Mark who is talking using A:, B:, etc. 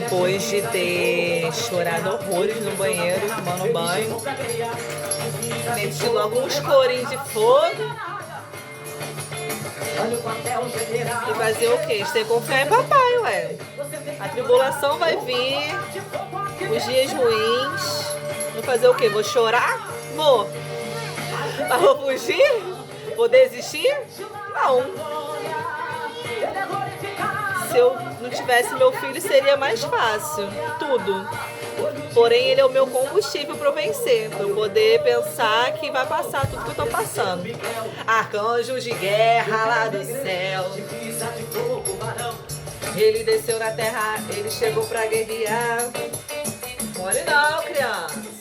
A: Depois de ter chorado horrores no banheiro, tomando banho, meti logo uns corinhos de fogo. E fazer o quê? A gente tem que confiar em papai, ué. A tribulação vai vir, os dias ruins. Vou fazer o quê? Vou chorar? Vou. Mas vou fugir? Vou desistir? Não. Se eu não tivesse meu filho, seria mais fácil. Tudo. Porém, ele é o meu combustível para eu vencer. Para eu poder pensar que vai passar tudo que eu tô passando. Arcanjo de guerra lá do céu. Ele desceu na terra, ele chegou para guerrear. Mole não, criança.